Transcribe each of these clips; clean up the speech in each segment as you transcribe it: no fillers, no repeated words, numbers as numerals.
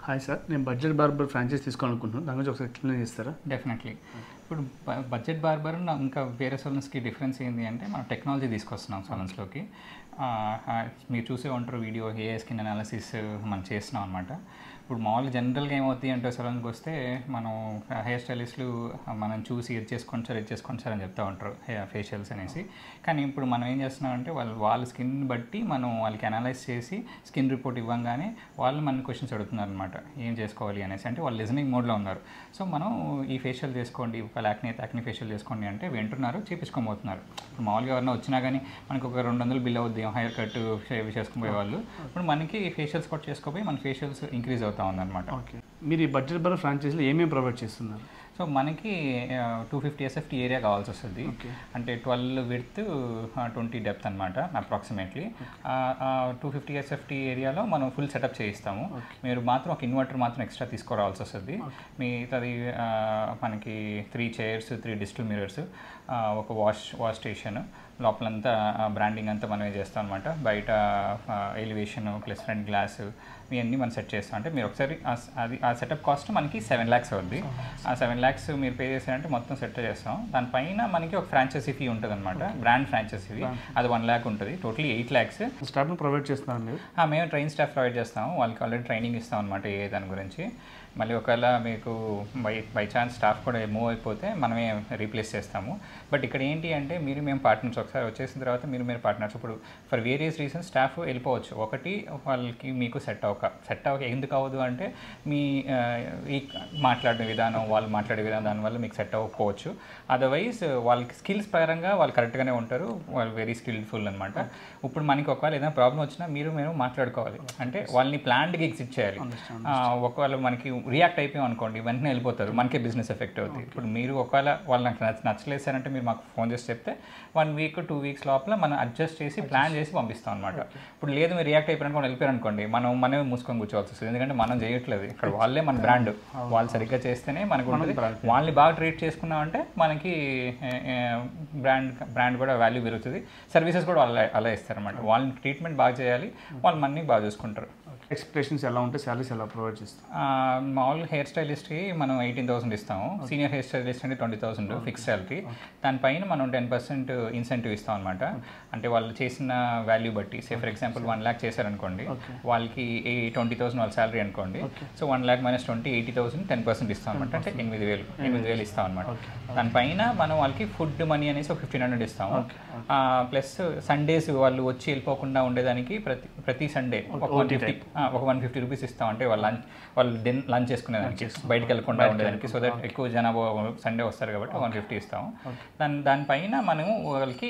Hi sir, నేను budget barber franchise తీసుకోవాలనుకుంటున్నాను. దాని గురించి ఒకసారి ఎక్స్ప్లెయిన్ చేస్తారా? డెఫినెట్లీ. ఇప్పుడు బడ్జెట్ బార్బర్ ఇంకా వేరే సలూన్స్కి డిఫరెన్స్ ఏంటి అంటే మనం టెక్నాలజీ తీసుకొస్తున్నాం సలూన్స్లోకి. మీరు చూసే ఉంటారు వీడియో ఏఐ స్కిన్ అనాలిసిస్ మనం చేస్తున్నాం అనమాట. ఇప్పుడు మామూలుగా జనరల్గా ఏమవుతుంది అంటే సలూన్కి వస్తే మనం హెయిర్ స్టైలిస్టులు మనం చూసి ఇది చేసుకోండి సార్ అని చెప్తూ ఉంటారు ఫేషియల్స్ అనేసి. కానీ ఇప్పుడు మనం ఏం చేస్తున్నామంటే వాళ్ళ స్కిన్ బట్టి మనం వాళ్ళకి అనలైజ్ చేసి స్కిన్ రిపోర్ట్ ఇవ్వగానే వాళ్ళు మన క్వశ్చన్స్ అడుగుతున్నారు అనమాట, ఏం చేసుకోవాలి అనేసి. అంటే వాళ్ళు లిజనింగ్ మోడ్లో ఉన్నారు. సో మనం ఈ ఫేషియల్ చేసుకోండి, ఒకవేళ యాక్ని ఫేషియల్ చేసుకోండి అంటే వింటున్నారు, చేపించుకోబోతున్నారు. ఇప్పుడు మామూలుగా ఎవరైనా వచ్చినా కానీ మనకు ఒక 200 బిల్ అవుద్ది హెయిర్ కట్ చేసుకుపోయే వాళ్ళు. ఇప్పుడు మనకి ఫేషియల్స్ కూడా చేసుకోపోయి మన ఫేషియల్స్ ఇంక్రీజ్ అవుతా ఉందన్నమాట. ఓకే, మీరు ఈ బడ్జెట్ బార్బర్ ఫ్రాంచైజీలో ఏమేమి ప్రొవైడ్ చేస్తున్నారు? సో మనకి 250 SFT ఏరియా కావాల్సి వస్తుంది. అంటే 12 విడ్త్ 20 డెప్త్ అనమాట అప్రాక్సిమేట్లీ. 250 SFT ఏరియాలో మనం ఫుల్ సెటప్ చేయిస్తాము. మీరు మాత్రం ఒక ఇన్వర్టర్ మాత్రం ఎక్స్ట్రా తీసుకురావాల్సి వస్తుంది. మిగతాది మనకి 3 చైర్స్, 3 డిజిటల్ మిరర్స్, ఒక వాష్ స్టేషన్, లోపలంతా బ్రాండింగ్ అంతా మనమే చేస్తాం అనమాట. బయట ఎలివేషన్ ప్లస్ ఫ్రంట్ గ్లాస్ ఇవన్నీ మనం సెట్ చేస్తాం. అంటే మీరు ఒకసారి ఆ సెటప్ కాస్ట్ మనకి 7 lakhs అవుద్ది. ఆ 7 lakhs మీరు పే చేశారంటే మొత్తం సెట్ చేస్తాం. దానిపైన మనకి ఒక ఫ్రాంచైజీ ఫీ ఉంటుంది అనమాట, బ్రాండ్ ఫ్రాంచైజీ ఫీ. అది 1 lakh ఉంటుంది. Totally 8 lakhs. స్టాఫ్ని ప్రొవైడ్ చేస్తున్నాను మీరు? మేము ట్రైన్ స్టాఫ్ ప్రొవైడ్ చేస్తాము. వాళ్ళకి ఆల్రెడీ ట్రైనింగ్ ఇస్తాం అనమాట ఏ దాని గురించి. మళ్ళీ ఒకవేళ మీకు బై ఛాన్స్ స్టాఫ్ కూడా మూవ్ అయిపోతే మనమే రీప్లేస్ చేస్తాము. బట్ ఇక్కడ ఏంటి అంటే మేము పార్ట్నర్స్ ఒకసారి వచ్చేసిన తర్వాత మీరు పార్ట్నర్స్. ఇప్పుడు ఫర్ వేరియస్ రీజన్స్ స్టాఫ్ వెళ్ళిపోవచ్చు. ఒకటి వాళ్ళకి మీకు సెట్ అవ్వక ఎందుకు అవ్వదు అంటే మీ ఈ మాట్లాడే విధానం, వాళ్ళు మాట్లాడే విధానం దానివల్ల మీకు సెట్ అవ్వకపోవచ్చు. అదర్వైజ్ వాళ్ళకి స్కిల్స్ పరంగా వాళ్ళు కరెక్ట్గానే ఉంటారు, వాళ్ళు వెరీ స్కిల్ఫుల్ అనమాట. ఇప్పుడు మనకి ఒకవేళ ఏదైనా ప్రాబ్లం వచ్చినా మేము మాట్లాడుకోవాలి. అంటే వాళ్ళని ప్లాన్డ్గా ఎగ్జిట్ చేయాలి. ఒకవేళ మనకి రియాక్ట్ అయిపోయాం అనుకోండి, వెంటనే వెళ్ళిపోతారు, మనకే బిజినెస్ ఎఫెక్ట్ అవుతుంది. ఇప్పుడు మీరు ఒకవేళ వాళ్ళు నాకు నచ్చలేదు సార్ అంటే మీరు మాకు ఫోన్ చేసి చెప్తే 1 week 2 weeks లోపల మనం అడ్జస్ట్ చేసి ప్లాన్ చేసి పంపిస్తాం అనమాట. ఇప్పుడు లేదు మీరు రియాక్ట్ అయిపోయారు వెళ్ళిపోయారు అనుకోండి, మనమే మూసుకొని కూర్చోవాల్సి వస్తుంది. ఎందుకంటే మనం చేయట్లేదు, ఇక్కడ వాళ్ళే మన బ్రాండ్. వాళ్ళు సరిగ్గా చేస్తేనే మనకు ఉంటుంది. వాళ్ళని బాగా ట్రీట్ చేసుకున్నామంటే మనకి బ్రాండ్ కూడా వాల్యూ పెరుగుతుంది. సర్వీసెస్ కూడా అలా ఇస్తారన్నమాట. వాళ్ళని ట్రీట్మెంట్ బాగా చేయాలి, వాళ్ళు మనని బాగా చూసుకుంటారు. ఎక్స్పెక్టేషన్స్ ఎలా ఉంటాయి, శాలరీస్ ఎలా ప్రొవైడ్ చేస్తాం? మామూలు హెయిర్ స్టైలిస్ట్కి మనం 18,000 ఇస్తాము. సీనియర్ హెయిర్ స్టైలిస్ట్ అంటే 20,000 ఫిక్స్ శాలరీ. దానిపైన మనం 10% ఇన్సెంటివ్ ఇస్తాం అనమాట. అంటే వాళ్ళు చేసిన వాల్యూ బట్టి. ఫర్ ఎగ్జాంపుల్ 1 lakh చేశారనుకోండి, వాళ్ళకి 20,000 వాళ్ళ శాలరీ అనుకోండి. సో 1 lakh - 20 80,000 10% ఇస్తాం అనమాట. అంటే 8,000 ఇస్తాం అనమాట. దానిపైన మనం వాళ్ళకి ఫుడ్ మనీ అనేసి ఒక 1,500 ఇస్తాము. ప్లస్ సండేస్ వాళ్ళు వచ్చి వెళ్ళిపోకుండా ఉండేదానికి ప్రతి సండే ఒక 150 రూపీస్ ఇస్తాం. అంటే వాళ్ళు లంచ్ చేసుకునేదానికి, బయటకు వెళ్ళకుండా ఉండేదానికి. సో దట్ ఎక్కువ జనాభా సండే వస్తారు కాబట్టి 150 ఇస్తాము. దానిపైన మనము వాళ్ళకి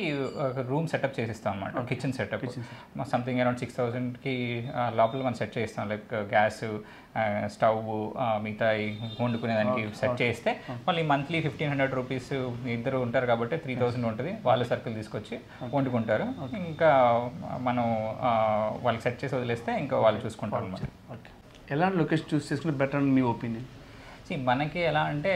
రూమ్ సెటప్ చేసిస్తాం అనమాట. కిచెన్ సెటప్ సంథింగ్ అరౌండ్ 6,000కి లోపల మనం సెట్ చేస్తాం. లైక్ గ్యాస్, స్టవ్, మిగతా వండుకునేదానికి సెట్ చేస్తే వాళ్ళు మంత్లీ 1,500 రూపీస్ ఇద్దరు ఉంటారు కాబట్టి 3,000 ఉంటుంది. వాళ్ళ సర్కిల్ తీసుకొచ్చి వండుకుంటారు. ఇంకా మనం వాళ్ళకి సెట్ చేసి వదిలేస్తే ఇంకా వాళ్ళు చూసుకుంటారు అనమాట. ఎలాంటి లొకేషన్ చూస్ చేసుకుంటే బెటర్ అని మీ ఒపీనియన్? మనకి ఎలా అంటే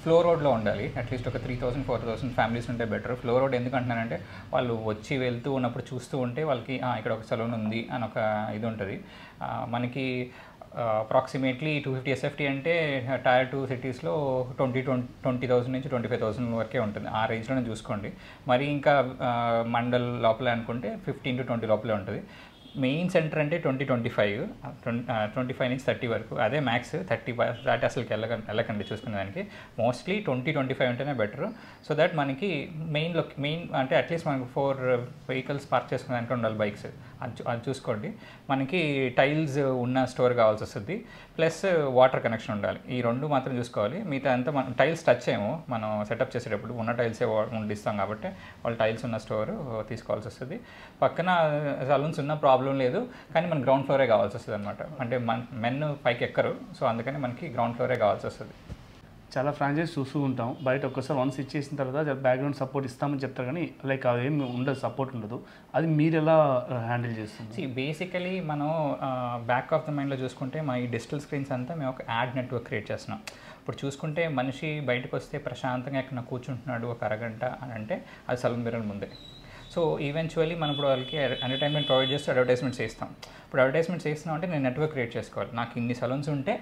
ఫ్లో రోడ్లో ఉండాలి. అట్లీస్ట్ ఒక 3,000-4,000 ఫ్యామిలీస్ ఉంటే బెటర్. ఫ్లో రోడ్ ఎందుకంటున్నానంటే వాళ్ళు వచ్చి వెళ్తూ ఉన్నప్పుడు చూస్తూ ఉంటే వాళ్ళకి ఇక్కడ ఒక సలూన్ ఉంది అని ఒక ఇది ఉంటుంది. మనకి అప్రాక్సిమేట్లీ 250 SFT అంటే Tier 2 సిటీస్లో 20,000 నుంచి 25,000 వరకే ఉంటుంది. ఆ రేంజ్లోనే చూసుకోండి. మరి ఇంకా మండల్ లోపలే అనుకుంటే 15 to 20 లోపలే ఉంటుంది. మెయిన్ సెంటర్ అంటే 25 నుంచి 30 వరకు, అదే మ్యాక్స్. 30 దాటి అసలుకి వెళ్ళకండి చూసుకునే దానికి. మోస్ట్లీ 20-25 ఉంటేనే బెటర్. సో దట్ మనకి మెయిన్ అంటే అట్లీస్ట్ మనకు 4 vehicles పార్క్ చేసుకునే దానికి ఉండాలి, బైక్స్. అది చూసుకోండి. మనకి టైల్స్ ఉన్న స్టోర్ కావాల్సి వస్తుంది, ప్లస్ వాటర్ కనెక్షన్ ఉండాలి. ఈ 2 మాత్రం చూసుకోవాలి. మిగతా అంతా మనం టైల్స్ టచ్ చేయము, మనం సెటప్ చేసేటప్పుడు ఉన్న టైల్సే ఉండిస్తాం కాబట్టి వాళ్ళు టైల్స్ ఉన్న స్టోర్ తీసుకోవాల్సి వస్తుంది. పక్కన సలూన్స్ ఉన్న ప్రాబ్లం లేదు, కానీ మన గ్రౌండ్ ఫ్లోరే కావాల్సి వస్తుంది అనమాట. అంటే మెన్ పైకి ఎక్కరు, సో అందుకని మనకి గ్రౌండ్ ఫ్లోరే కావాల్సి వస్తుంది. చాలా ఫ్రాంచైజ్ చూస్తూ ఉంటాం. బయట ఒక్కసారి వన్స్ ఇచ్చేసిన తర్వాత బ్యాక్గ్రౌండ్ సపోర్ట్ ఇస్తామని చెప్తారు, కానీ లైక్ అదేమి ఉండదు, సపోర్ట్ ఉండదు. అది మీరు ఎలా హ్యాండిల్ చేస్తుంది? బేసికలీ మనం బ్యాక్ ఆఫ్ ద మైండ్లో చూసుకుంటే మా ఈ డిజిటల్ స్క్రీన్స్ అంతా మేము ఒక యాడ్ నెట్వర్క్ క్రియేట్ చేస్తున్నాం. ఇప్పుడు చూసుకుంటే మనిషి బయటకు వస్తే ప్రశాంతంగా ఎక్కడ కూర్చుంటున్నాడు ఒక అరగంట అని అంటే అది సలూన్ మిర్రర్ ముందే. సో ఈవెన్చువల్లీ మనం ఇప్పుడు వాళ్ళకి ఎంటర్టైన్మెంట్ ప్రొవైడ్ చేస్తూ అడ్వర్టైజ్మెంట్స్ చేస్తాం. ఇప్పుడు అడ్వర్టైజ్మెంట్స్ చేస్తున్నాం అంటే నేను నెట్వర్క్ క్రియేట్ చేసుకోవాలి. నాకు ఇన్ని సలూన్స్ ఉంటే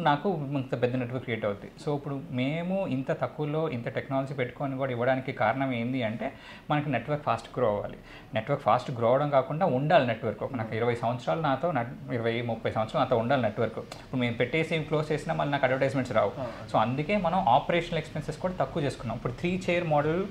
నాకు ఇంత పెద్ద నెట్వర్క్ క్రియేట్ అవుతుంది. సో ఇప్పుడు మేము ఇంత తక్కువలో ఇంత టెక్నాలజీ పెట్టుకొని కూడా ఇవ్వడానికి కారణం ఏంటి అంటే మనకి నెట్వర్క్ ఫాస్ట్ గ్రో అవ్వాలి. నెట్వర్క్ ఫాస్ట్ గ్రో అవడం కాకుండా ఉండాలి నెట్వర్క్. నాకు 20 సంవత్సరాలు నాతో 20-30 సంవత్సరాలు నాతో ఉండాలి నెట్వర్క్. ఇప్పుడు మేము పెట్టేసి క్లోజ్ చేసినా మళ్ళీ నాకు అడ్వర్టైజ్మెంట్స్ రావు. సో అందుకే మనం ఆపరేషనల్ ఎక్స్పెన్సెస్ కూడా తక్కువ చేసుకున్నాం. ఇప్పుడు 3 చైర్ మోడల్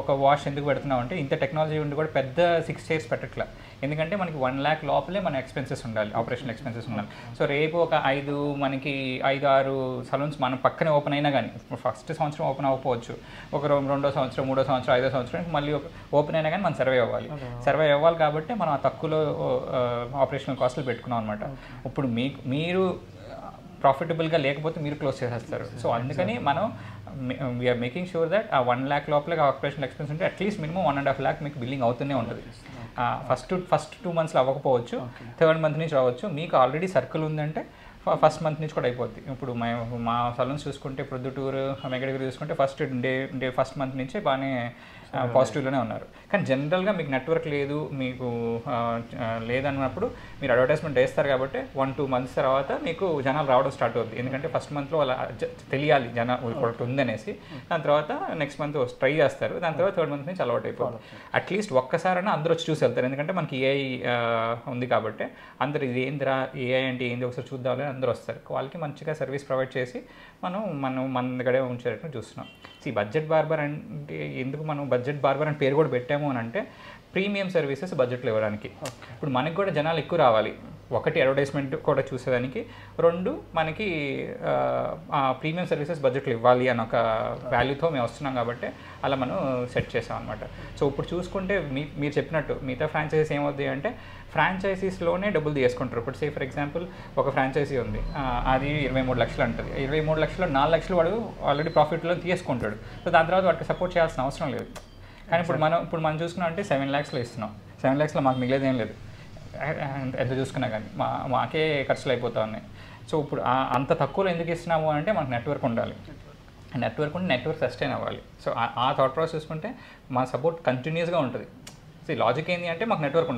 ఒక వాష్ ఎందుకు పెడుతున్నాం అంటే ఇంత టెక్నాలజీ ఉండి కూడా పెద్ద 6 చైర్స్ పెట్టట్లా. ఎందుకంటే మనకి 1 lakh లోపలే మన ఎక్స్పెన్సెస్ ఉండాలి, ఆపరేషనల్ ఎక్స్పెన్సెస్ ఉండాలి. సో రేపు ఒక 5-6 సలూన్స్ మనం పక్కనే ఓపెన్ అయినా కానీ ఫస్ట్ సంవత్సరం ఓపెన్ అవ్వకపోవచ్చు, ఒక 2వ సంవత్సరం 3వ సంవత్సరం 5వ సంవత్సరం మళ్ళీ ఓపెన్ అయినా కానీ మనం సర్వే అవ్వాలి కాబట్టి మనం ఆ తక్కువలో ఆపరేషనల్ కాస్ట్లు పెట్టుకున్నాం అనమాట. ఇప్పుడు మీరు ప్రాఫిటబుల్గా లేకపోతే మీరు క్లోజ్ చేసేస్తారు. సో అందుకని మనం వీఆర్ మేకింగ్ షూర్ దట్ ఆ 1 lakh లోపల ఆపరేషనల్ ఎక్స్పెన్స్ ఉంటే అట్లీస్ట్ మినిమం 1.5 lakh మీకు బిల్లింగ్ అవుతూనే ఉంటుంది. ఫస్ట్ 2 months అవ్వకపోవచ్చు, 3rd month నుంచి రావచ్చు. మీకు ఆల్రెడీ సర్కిల్ ఉందంటే ఫస్ట్ మంత్ నుంచి కూడా అయిపోద్ది. ఇప్పుడు మా సలూన్స్ చూసుకుంటే ప్రొద్దుటూరు వెంకటగిరి చూసుకుంటే ఫస్ట్ మంత్ నుంచే బాగానే పాజిటివ్లోనే ఉన్నారు. కానీ జనరల్గా మీకు నెట్వర్క్ లేదు, మీకు లేదన్నప్పుడు మీరు అడ్వర్టైజ్మెంట్ వేస్తారు కాబట్టి 1-2 months తర్వాత మీకు జనాలు రావడం స్టార్ట్ అవుతుంది. ఎందుకంటే ఫస్ట్ మంత్లో వాళ్ళ తెలియాలి జనాలు ఒకటి ఉందనేసి. దాని తర్వాత నెక్స్ట్ మంత్ ట్రై చేస్తారు, దాని తర్వాత 3rd month నుంచి అలవాటు అయిపోతుంది. అట్లీస్ట్ ఒక్కసారైనా అందరూ వచ్చి చూసి వెళ్తారు. ఎందుకంటే మనకి ఏఐ ఉంది కాబట్టి అందరు ఇది ఏందిరా ఏఐ అంటే ఏంది ఒకసారి చూద్దామని అందరూ వస్తారు. వాళ్ళకి మంచిగా సర్వీస్ ప్రొవైడ్ చేసి మన దగ్గరే ఉంచేటట్టు చూస్తున్నాం. బడ్జెట్ బార్బర్ అంటే ఎందుకు మనం బడ్జెట్ బార్బర్ అని పేరు కూడా పెట్టాము అని అంటే ప్రీమియం సర్వీసెస్ బడ్జెట్లో ఇవ్వడానికి. ఇప్పుడు మనకి కూడా జనాలు ఎక్కువ రావాలి, ఒకటి అడ్వర్టైజ్మెంట్ కూడా చూసేదానికి, 2 మనకి ప్రీమియం సర్వీసెస్ బడ్జెట్లో ఇవ్వాలి అని ఒక వాల్యూతో మేము వస్తున్నాం కాబట్టి అలా మనం సెట్ చేసాం అనమాట. సో ఇప్పుడు చూసుకుంటే మీరు చెప్పినట్టు మిగతా ఫ్రాంచైజీస్ ఏమవుతాయి అంటే ఫ్రాంచైజీస్లోనే డబ్బులు తీసుకుంటారు. ఇప్పుడు సే ఫర్ ఎగ్జాంపుల్ ఒక ఫ్రాంచైజీ ఉంది, అది 23 లక్షలు అంటుంది. 23 లక్షలు 4 లక్షలు వాడు ఆల్రెడీ ప్రాఫిట్లో తీసుకుంటాడు. సో దాని తర్వాత వాటికి సపోర్ట్ చేయాల్సిన అవసరం లేదు. కానీ ఇప్పుడు మనం చూసుకున్నాం అంటే 7 lakhsలో ఇస్తున్నాం. 7 lakhsలో మాకు మిగిలేదు ఏం లేదు, ఎంత చూసుకున్నా కానీ మాకే ఖర్చులు అయిపోతా ఉన్నాయి. సో ఇప్పుడు అంత తక్కువలో ఎందుకు ఇస్తున్నాము అంటే మనకు నెట్వర్క్ ఉండాలి, నెట్వర్క్ సస్టైన్ అవ్వాలి. సో ఆ థాట్ ప్రాసెస్ చూసుకుంటే మా సపోర్ట్ కంటిన్యూస్గా ఉంటుంది. సో లాజిక్ ఏంటి అంటే మాకు నెట్వర్క్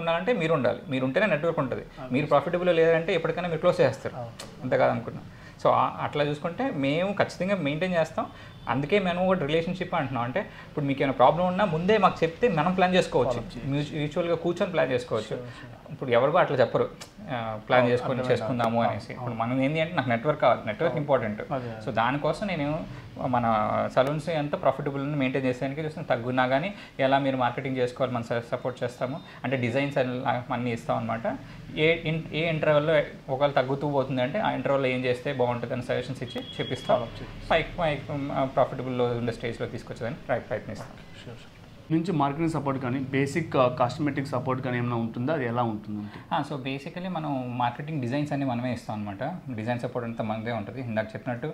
ఉండాలంటే మీరు ఉండాలి, మీరు ఉంటేనే నెట్వర్క్ ఉంటుంది. మీరు ప్రాఫిటబుల్ లేదంటే ఎప్పటికైనా మీరు క్లోజ్ చేస్తారు, అంత కాదనుకుంటున్నాం. సో అట్లా చూసుకుంటే మేము ఖచ్చితంగా మెయింటైన్ చేస్తాం. అందుకే మేము కూడా రిలేషన్షిప్ అంటున్నాం. అంటే ఇప్పుడు మీకు ఏమైనా ప్రాబ్లం ఉన్నా ముందే మాకు చెప్తే మనం ప్లాన్ చేసుకోవచ్చు, మ్యూచువల్గా కూర్చొని ప్లాన్ చేసుకోవచ్చు. ఇప్పుడు ఎవరికో అట్లా చెప్పరు ప్లాన్ చేసుకుందాము అనేసి. ఇప్పుడు మనం ఏంటి అంటే నాకు నెట్వర్క్ కావాలి, నెట్వర్క్ ఇంపార్టెంట్. సో దానికోసం నేను మన సలూన్స్ ఎంత ప్రాఫిటబుల్ మెయింటైన్ చేసేదానికి చూస్తాను. తగ్గున్నా కానీ ఎలా మీరు మార్కెటింగ్ చేసుకోవాలి మనం సపోర్ట్ చేస్తాము. అంటే డిజైన్స్ అన్నీ ఇస్తాం అనమాట. ఏ ఇంటర్వెల్లో ఒకవేళ తగ్గుతూ పోతుంది అంటే ఆ ఇంటర్వెల్లో ఏం చేస్తే బాగుంటుంది అని సజెషన్స్ ఇచ్చి చెప్పిస్తాం. పైకి ప్రాఫిటబుల్లో ఉండే స్టేజ్లో తీసుకొచ్చేదని ప్రయత్నిస్తాం. నుంచి మార్కెటింగ్ సపోర్ట్ కానీ బేసిక్ కాస్మెటిక్ సపోర్ట్ కానీ ఏమైనా ఉంటుందా, అది ఎలా ఉంటుంది? సో బేసికలీ మనం మార్కెటింగ్ డిజైన్స్ అన్ని మనమే ఇస్తాం అనమాట. డిజైన్ సపోర్ట్ అంతా మనదే ఉంటుంది. ఇందాక చెప్పినట్టు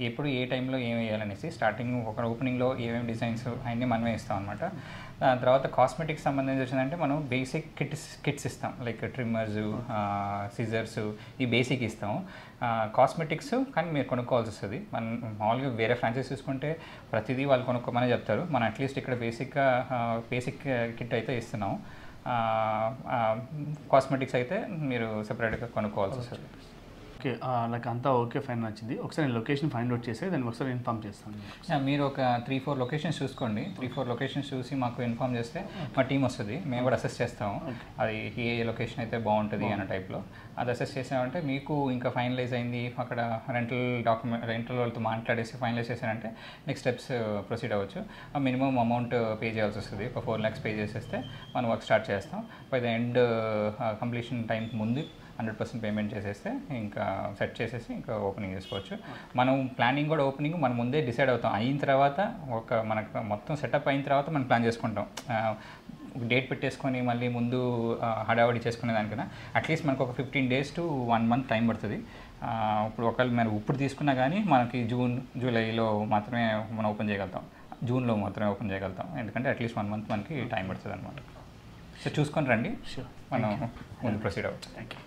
ఎప్పుడు ఏ టైంలో ఏమి వేయాలనేసి స్టార్టింగ్ ఒక ఓపెనింగ్లో ఏమేమి డిజైన్స్ అన్నీ మనమే ఇస్తాం అనమాట. దాని తర్వాత కాస్మెటిక్స్ సంబంధించి వచ్చిందంటే మనం బేసిక్ కిట్స్ ఇస్తాం, లైక్ ట్రిమ్మర్స్, సిజర్స్, ఈ బేసిక్ ఇస్తాం. కాస్మెటిక్స్ కానీ మీరు కొనుక్కోవాల్సి వస్తుంది. మనం మామూలుగా వేరే ఫ్రాంచైజ్ చూసుకుంటే ప్రతిదీ వాళ్ళు కొనుక్కోమని చెప్తారు. మనం అట్లీస్ట్ ఇక్కడ బేసిక్ కిట్ అయితే ఇస్తున్నాం. కాస్మెటిక్స్ అయితే మీరు సెపరేట్గా కొనుక్కోవాల్సి వస్తుంది. ఓకే, లైక్ అంతా ఓకే, ఫైన్ నచ్చింది. ఒకసారి నేను లొకేషన్ ఫైండ్ అవుట్ చేసి దాన్ని ఒకసారి ఇన్ఫామ్ చేస్తాను. మీరు ఒక 3-4 లొకేషన్స్ చూసుకోండి. 3-4 లొకేషన్స్ చూసి మాకు ఇన్ఫామ్ చేస్తే మా టీం వస్తుంది, మేము కూడా అసెస్ చేస్తాము. అది ఏ లొకేషన్ అయితే బాగుంటుంది అన్న టైప్లో అది అసెస్ చేసామంటే మీకు ఇంకా ఫైనలైజ్ అయింది, అక్కడ రెంటల్ వాళ్ళతో మాట్లాడేసి ఫైనలైజ్ చేశారంటే నెక్స్ట్ స్టెప్స్ ప్రొసీడ్ అవ్వచ్చు. మినిమం అమౌంట్ పే చేయాల్సి వస్తుంది. ఒక 4 lakhs పే చేసేస్తే మనం వర్క్ స్టార్ట్ చేస్తాం. బై ద ఎండ్ కంప్లీషన్ టైంకి ముందు 100% పేమెంట్ చేసేస్తే ఇంకా సెట్ చేసేసి ఇంకా ఓపెనింగ్ చేసుకోవచ్చు. మనం ప్లానింగ్ కూడా ఓపెనింగ్ మనం ముందే డిసైడ్ అవుతాం. అయిన తర్వాత మనకు మొత్తం సెటప్ అయిన తర్వాత మనం ప్లాన్ చేసుకుంటాం. డేట్ పెట్టేసుకొని మళ్ళీ ముందు హడావడి చేసుకునే దానికన్నా అట్లీస్ట్ మనకు ఒక 15 days to 1 month టైం పడుతుంది. ఇప్పుడు ఒకవేళ మనం ఇప్పుడు తీసుకున్నా కానీ మనకి జూలైలో మాత్రమే మనం ఓపెన్ చేయగలుగుతాం, జూన్లో మాత్రమే ఓపెన్ చేయగలుగుతాం. ఎందుకంటే అట్లీస్ట్ 1 month మనకి టైం పడుతుంది అనమాట. సో చూసుకొని రండి, మనం ముందు ప్రొసీడ్ అవ్వచ్చు. Thank you.